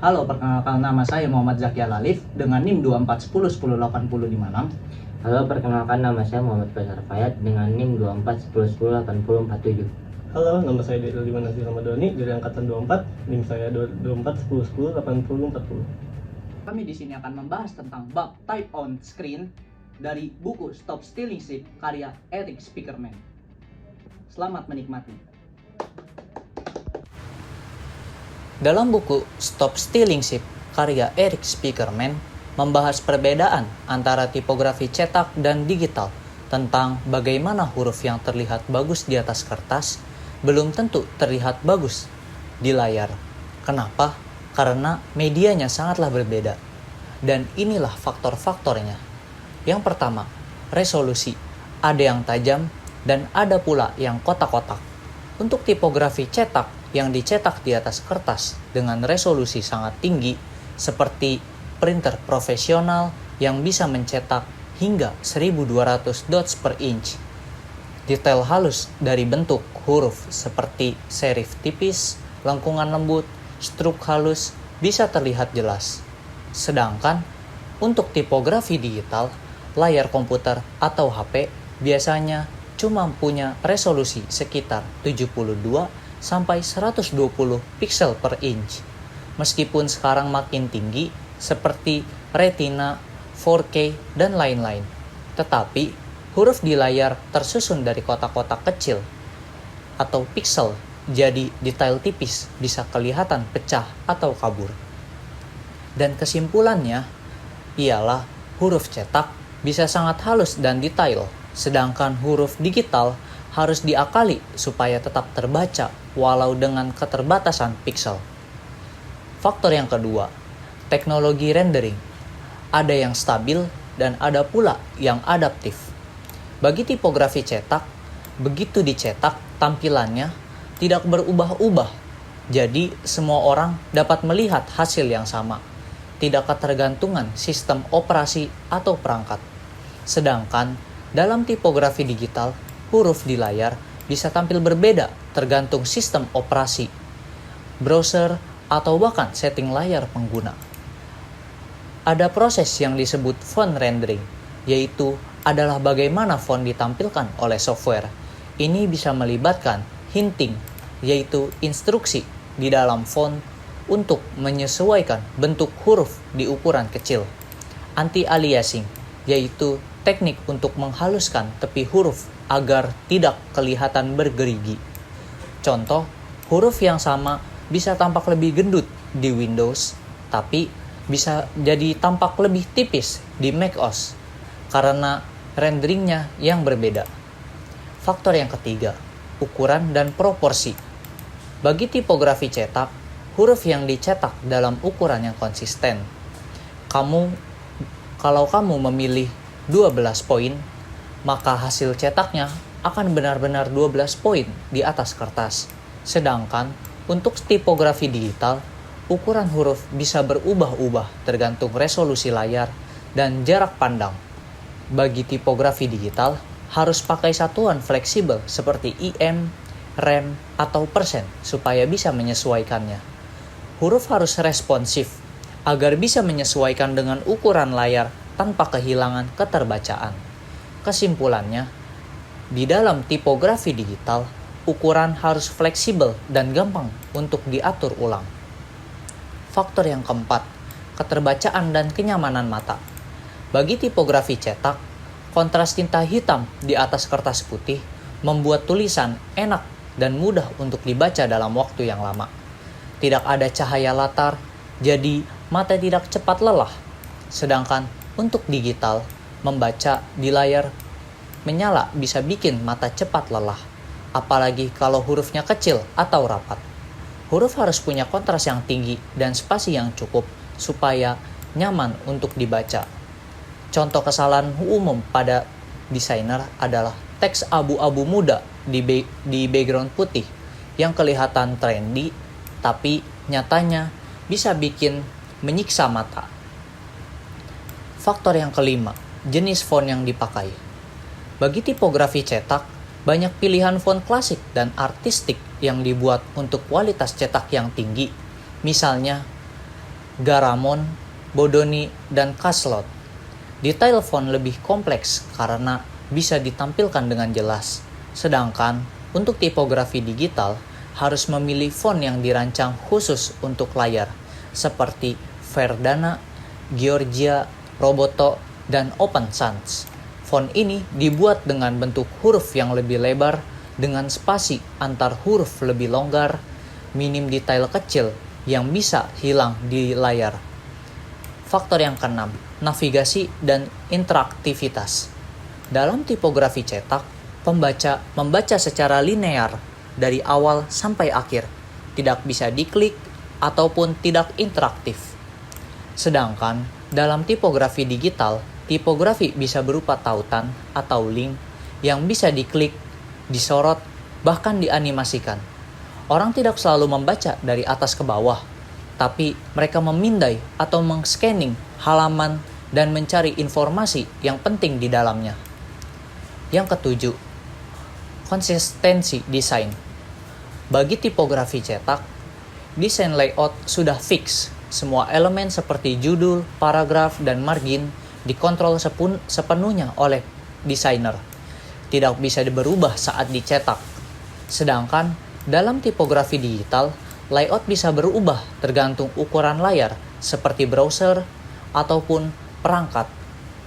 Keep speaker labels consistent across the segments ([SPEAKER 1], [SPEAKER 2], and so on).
[SPEAKER 1] Halo, perkenalkan nama saya Muhammad Zakia Lalif dengan NIM 2410108056.
[SPEAKER 2] Halo, perkenalkan nama saya Muhammad Faisal Fayad dengan NIM 2410108047.
[SPEAKER 3] Halo, nama saya Delima Nazir Ramadhani dari angkatan 24, NIM saya 2410108040.
[SPEAKER 1] Kami di sini akan membahas tentang bab type on screen dari buku Stop Stealing Sheep karya Eric Spiekerman. Selamat menikmati. Dalam buku Stop Stealing Sheep karya Eric Spiekerman membahas perbedaan antara tipografi cetak dan digital, tentang bagaimana huruf yang terlihat bagus di atas kertas belum tentu terlihat bagus di layar. Kenapa? Karena medianya sangatlah berbeda. Dan inilah faktor-faktornya. Yang pertama, resolusi. Ada yang tajam dan ada pula yang kotak-kotak. Untuk tipografi cetak yang dicetak di atas kertas dengan resolusi sangat tinggi, seperti printer profesional yang bisa mencetak hingga 1200 dots per inch. Detail halus dari bentuk huruf seperti serif tipis, lengkungan lembut, struk halus bisa terlihat jelas. Sedangkan untuk tipografi digital, layar komputer atau HP biasanya cuma punya resolusi sekitar 72 sampai 120 pixel per inch. Meskipun sekarang makin tinggi seperti Retina, 4K, dan lain-lain. Tetapi huruf di layar tersusun dari kotak-kotak kecil atau pixel, jadi detail tipis bisa kelihatan pecah atau kabur. Dan kesimpulannya ialah huruf cetak bisa sangat halus dan detail, sedangkan huruf digital harus diakali supaya tetap terbaca walau dengan keterbatasan pixel. Faktor yang kedua, teknologi rendering. Ada yang stabil dan ada pula yang adaptif. Bagi tipografi cetak, begitu dicetak tampilannya tidak berubah-ubah. Jadi semua orang dapat melihat hasil yang sama. Tidak ketergantungan sistem operasi atau perangkat. Sedangkan dalam tipografi digital, huruf di layar bisa tampil berbeda tergantung sistem operasi, browser, atau bahkan setting layar pengguna. Ada proses yang disebut font rendering, yaitu adalah bagaimana font ditampilkan oleh software. Ini bisa melibatkan hinting, yaitu instruksi di dalam font untuk menyesuaikan bentuk huruf di ukuran kecil. Anti-aliasing, yaitu teknik untuk menghaluskan tepi huruf agar tidak kelihatan bergerigi. Contoh, huruf yang sama bisa tampak lebih gendut di Windows, tapi bisa jadi tampak lebih tipis di macOS karena renderingnya yang berbeda. Faktor yang ketiga, ukuran dan proporsi. Bagi tipografi cetak, huruf yang dicetak dalam ukuran yang konsisten. Kalau kamu memilih 12 poin, maka hasil cetaknya akan benar-benar 12 poin di atas kertas. Sedangkan untuk tipografi digital, ukuran huruf bisa berubah-ubah tergantung resolusi layar dan jarak pandang. Bagi tipografi digital, harus pakai satuan fleksibel seperti IM, rem, atau persen supaya bisa menyesuaikannya. Huruf harus responsif agar bisa menyesuaikan dengan ukuran layar tanpa kehilangan keterbacaan. Kesimpulannya, di dalam tipografi digital, ukuran harus fleksibel dan gampang untuk diatur ulang. Faktor yang keempat, keterbacaan dan kenyamanan mata. Bagi tipografi cetak, kontras tinta hitam di atas kertas putih membuat tulisan enak dan mudah untuk dibaca dalam waktu yang lama. Tidak ada cahaya latar, jadi mata tidak cepat lelah. Sedangkan untuk digital, membaca di layar menyala bisa bikin mata cepat lelah, apalagi kalau hurufnya kecil atau rapat. Huruf harus punya kontras yang tinggi dan spasi yang cukup supaya nyaman untuk dibaca. Contoh kesalahan umum pada desainer adalah teks abu-abu muda di background putih yang kelihatan trendy, tapi nyatanya bisa bikin menyiksa mata. Faktor yang kelima, jenis font yang dipakai. Bagi tipografi cetak, Banyak pilihan font klasik dan artistik yang dibuat untuk kualitas cetak yang tinggi, misalnya Garamond, Bodoni, dan Caslot. Detail font lebih kompleks karena bisa ditampilkan dengan jelas, sedangkan untuk tipografi digital harus memilih font yang dirancang khusus untuk layar, seperti Verdana, Georgia, Roboto, dan Open Sans. Font ini dibuat dengan bentuk huruf yang lebih lebar, dengan spasi antar huruf lebih longgar, minim detail kecil yang bisa hilang di layar. Faktor yang keenam, navigasi dan interaktivitas. Dalam tipografi cetak, pembaca membaca secara linear dari awal sampai akhir, tidak bisa diklik ataupun tidak interaktif. Sedangkan dalam tipografi digital, tipografi bisa berupa tautan atau link yang bisa diklik, disorot, bahkan dianimasikan. Orang tidak selalu membaca dari atas ke bawah, tapi mereka memindai atau meng-scanning halaman dan mencari informasi yang penting di dalamnya. Yang ketujuh, konsistensi desain. Bagi tipografi cetak, desain layout sudah fix. Semua elemen seperti judul, paragraf, dan margin dikontrol sepenuhnya oleh desainer. Tidak bisa berubah saat dicetak. Sedangkan dalam tipografi digital, layout bisa berubah tergantung ukuran layar seperti browser ataupun perangkat.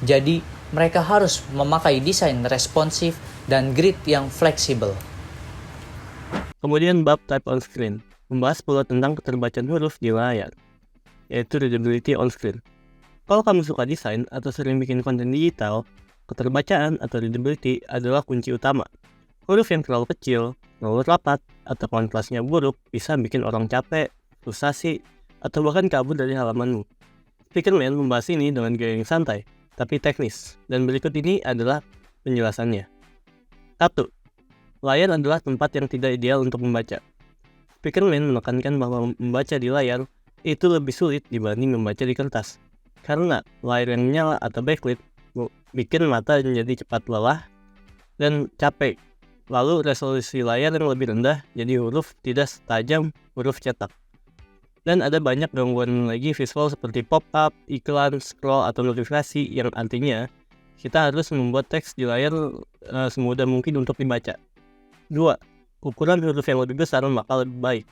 [SPEAKER 1] Jadi, mereka harus memakai desain responsif dan grid yang fleksibel.
[SPEAKER 3] Kemudian bab type on screen, membahas pula tentang keterbacaan huruf di layar, yaitu readability on screen. Kalau kamu suka desain atau sering bikin konten digital, keterbacaan atau readability adalah kunci utama. Huruf yang terlalu kecil, terlalu rapat, atau kontrasnya buruk bisa bikin orang capek, frustasi, atau bahkan kabur dari halamanmu. Speakerman membahas ini dengan gaya yang santai, tapi teknis, dan berikut ini adalah penjelasannya. 1. Layar adalah tempat yang tidak ideal untuk membaca. Speakerman menekankan bahwa membaca di layar itu lebih sulit dibanding membaca di kertas. Karena layar yang menyala atau backlit bikin mata menjadi cepat lelah dan capek. Lalu resolusi layar yang lebih rendah, jadi huruf tidak setajam huruf cetak. Dan ada banyak gangguan lagi visual seperti pop-up, iklan, scroll, atau notifikasi yang artinya kita harus membuat teks di layar semudah mungkin untuk dibaca. 2. Ukuran huruf yang lebih besar maka lebih baik.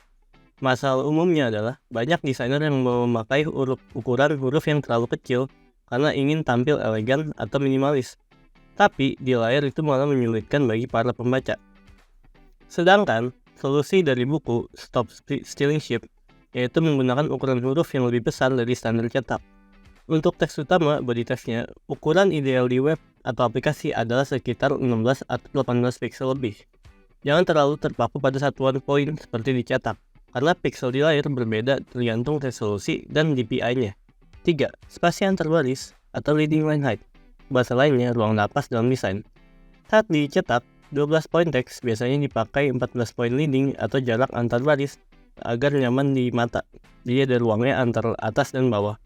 [SPEAKER 3] Masalah umumnya adalah banyak desainer yang memakai ukuran huruf yang terlalu kecil karena ingin tampil elegan atau minimalis. Tapi di layar itu malah menyulitkan bagi para pembaca. Sedangkan solusi dari buku Stop Stealing Sheep yaitu menggunakan ukuran huruf yang lebih besar dari standar cetak. Untuk teks utama body text-nya, ukuran ideal di web atau aplikasi adalah sekitar 16 atau 18 pixel lebih. Jangan terlalu terpaku pada satuan poin seperti dicetak, karena pixel di layar berbeda tergantung resolusi dan DPI-nya. 3. Spasi antar baris atau leading line height. Bahasa lainnya, ruang napas dalam desain. Saat dicetak, 12 poin teks biasanya dipakai 14 poin leading atau jarak antar baris agar nyaman di mata. Jadi ada ruangnya antar atas dan bawah.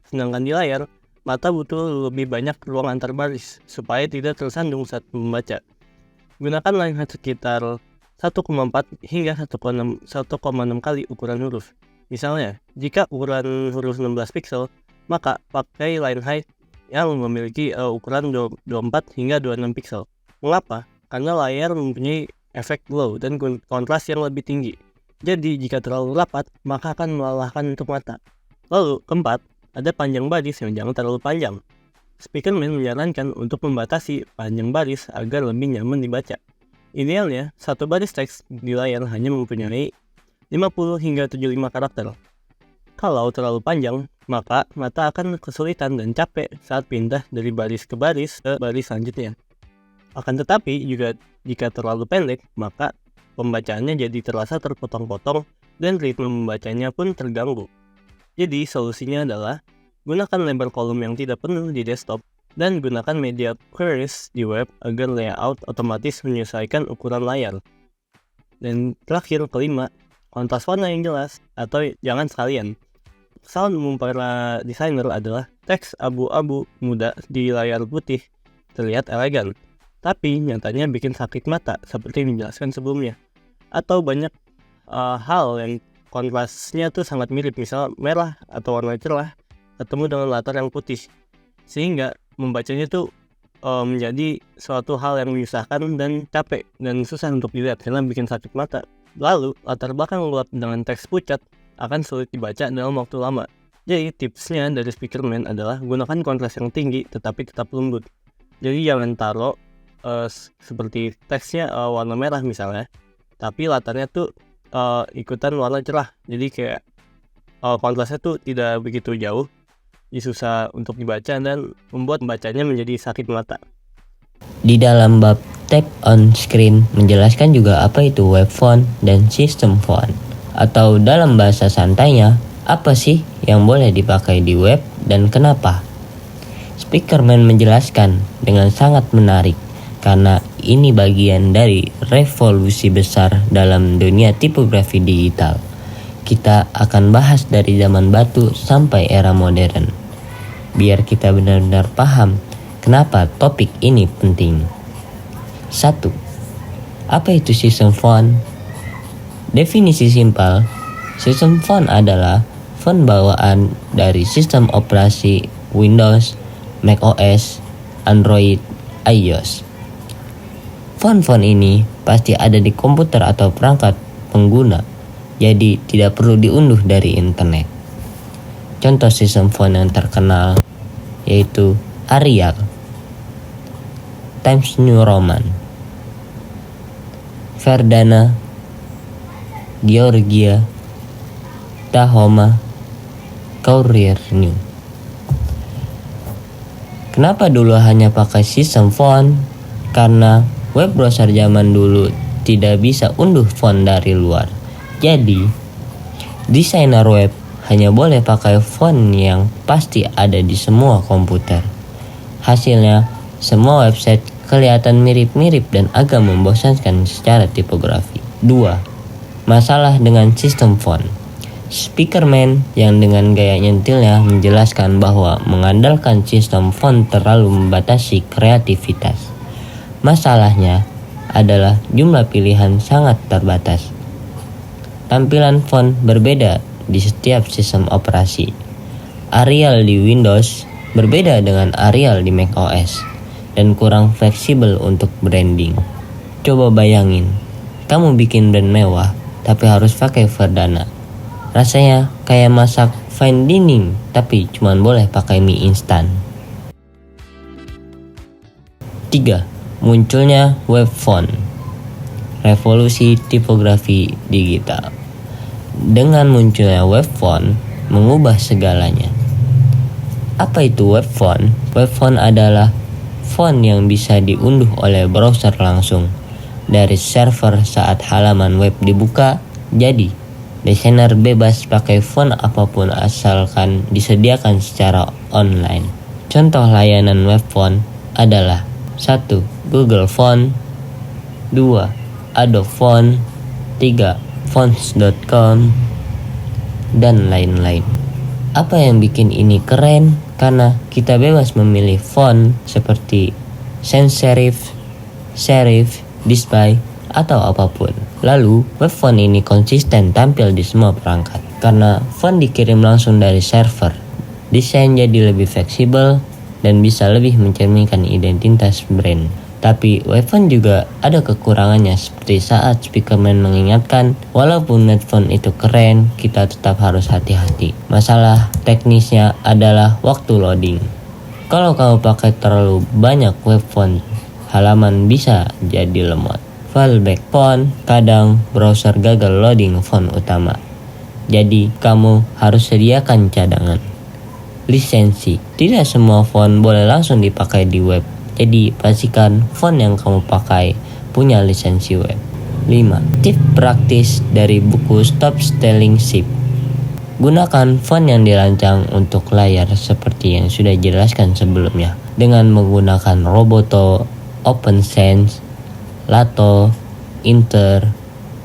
[SPEAKER 3] Sedangkan di layar, mata butuh lebih banyak ruang antar baris supaya tidak tersandung saat membaca. Gunakan line height sekitar 1,4 hingga 1,6 kali ukuran huruf. Misalnya, jika ukuran huruf 16 pixel, maka pakai line height yang memiliki ukuran 24 hingga 26 pixel. Mengapa? Karena layar mempunyai efek glow dan kontras yang lebih tinggi. Jadi, jika terlalu rapat, maka akan melelahkan untuk mata. Lalu, keempat, ada panjang baris yang jangan terlalu panjang. Speakerman menyarankan untuk membatasi panjang baris agar lebih nyaman dibaca. Idealnya, satu baris teks di layar hanya mempunyai 50 hingga 75 karakter. Kalau terlalu panjang, maka mata akan kesulitan dan capek saat pindah dari baris ke baris selanjutnya. Akan tetapi, juga jika terlalu pendek, maka pembacaannya jadi terasa terpotong-potong dan ritme membacanya pun terganggu. Jadi, solusinya adalah gunakan lebar kolom yang tidak penuh di desktop dan gunakan media queries di web agar layout otomatis menyesuaikan ukuran layar. Dan terakhir, kelima, kontras warna yang jelas atau jangan sekalian. Kesalahan umum para desainer adalah teks abu-abu muda di layar putih terlihat elegan, tapi nyatanya bikin sakit mata seperti yang dijelaskan sebelumnya. Atau banyak hal yang kontrasnya tuh sangat mirip, misal merah atau warna cerah ketemu dengan latar yang putih, sehingga membacanya tuh menjadi suatu hal yang menyusahkan dan capek dan susah untuk dilihat karena bikin sakit mata. Lalu latar belakang gelap dengan teks pucat akan sulit dibaca dalam waktu lama. Jadi tipsnya dari Speakerman adalah gunakan kontras yang tinggi tetapi tetap lembut. Jadi jangan taruh seperti teksnya warna merah misalnya, tapi latarnya tuh ikutan warna cerah. Jadi kayak kontrasnya tuh tidak begitu jauh, jadi susah untuk dibaca dan membuat membacanya menjadi sakit mata.
[SPEAKER 2] Di dalam bab Tap on Screen menjelaskan juga apa itu web font dan system font. Atau dalam bahasa santainya, apa sih yang boleh dipakai di web dan kenapa? Speakerman menjelaskan dengan sangat menarik karena ini bagian dari revolusi besar dalam dunia tipografi digital. Kita akan bahas dari zaman batu sampai era modern, biar kita benar-benar paham kenapa topik ini penting. 1. Apa itu system font? Definisi simpel, system font adalah font bawaan dari sistem operasi Windows, macOS, Android, iOS. Font-font ini pasti ada di komputer atau perangkat pengguna, jadi tidak perlu diunduh dari internet. Contoh sistem font yang terkenal yaitu Arial, Times New Roman, Verdana, Georgia, Tahoma, Courier New. Kenapa dulu hanya pakai sistem font? Karena web browser zaman dulu tidak bisa unduh font dari luar. Jadi, desainer web hanya boleh pakai font yang pasti ada di semua komputer. Hasilnya, semua website kelihatan mirip-mirip dan agak membosankan secara tipografi. 2. Masalah dengan sistem font. Speakerman yang dengan gaya nyentilnya menjelaskan bahwa mengandalkan sistem font terlalu membatasi kreativitas. Masalahnya adalah jumlah pilihan sangat terbatas. Tampilan font berbeda di setiap sistem operasi. Arial di Windows berbeda dengan Arial di macOS dan kurang fleksibel untuk branding. Coba bayangin, kamu bikin brand mewah tapi harus pakai Verdana. Rasanya kayak masak fine dining tapi cuma boleh pakai mie instan. 3. Munculnya web font. Revolusi tipografi digital. Dengan munculnya web font mengubah segalanya. Apa itu web font? Web font adalah font yang bisa diunduh oleh browser langsung dari server saat halaman web dibuka. Jadi, desainer bebas pakai font apapun asalkan disediakan secara online. Contoh layanan web font adalah 1. Google Font, 2. Adobe Font, 3. Fonts.com, dan lain-lain. Apa yang bikin ini keren? Karena kita bebas memilih font seperti sans serif, serif, display, atau apapun. Lalu, web font ini konsisten tampil di semua perangkat. Karena font dikirim langsung dari server, desain jadi lebih fleksibel dan bisa lebih mencerminkan identitas brand. Tapi web font juga ada kekurangannya seperti saat Speakerman mengingatkan, walaupun web font itu keren, kita tetap harus hati-hati. Masalah teknisnya adalah waktu loading. Kalau kamu pakai terlalu banyak web font, halaman bisa jadi lemot. Fallback font, kadang browser gagal loading font utama. Jadi kamu harus sediakan cadangan. Lisensi. Tidak semua font boleh langsung dipakai di web. Jadi pastikan font yang kamu pakai punya lisensi web. 5. Tips praktis dari buku Stop Stealing Sheep. Gunakan font yang dirancang untuk layar seperti yang sudah dijelaskan sebelumnya. Dengan menggunakan Roboto, OpenSens, Lato, Inter,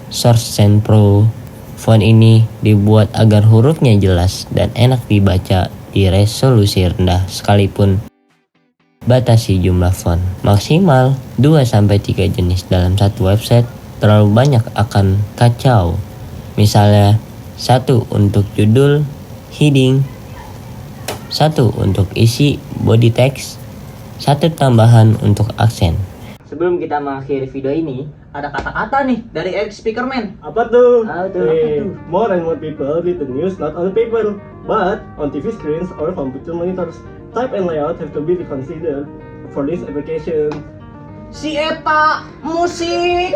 [SPEAKER 2] SourceSense Pro. Font ini dibuat agar hurufnya jelas dan enak dibaca di resolusi rendah sekalipun Batasi jumlah font. Maksimal 2-3 jenis dalam satu website. Terlalu banyak akan kacau. Misalnya, 1 untuk judul, heading, 1 untuk isi, body text, 1 tambahan untuk aksen.
[SPEAKER 1] Sebelum kita mengakhiri video ini, ada kata-kata nih dari Eric Speakerman.
[SPEAKER 3] Apa tuh?
[SPEAKER 1] Apa tuh?
[SPEAKER 3] More and more people read the news not on paper, but on TV screens or computer monitors. Type and layout have to be reconsidered for this application.
[SPEAKER 1] Si Eta musik.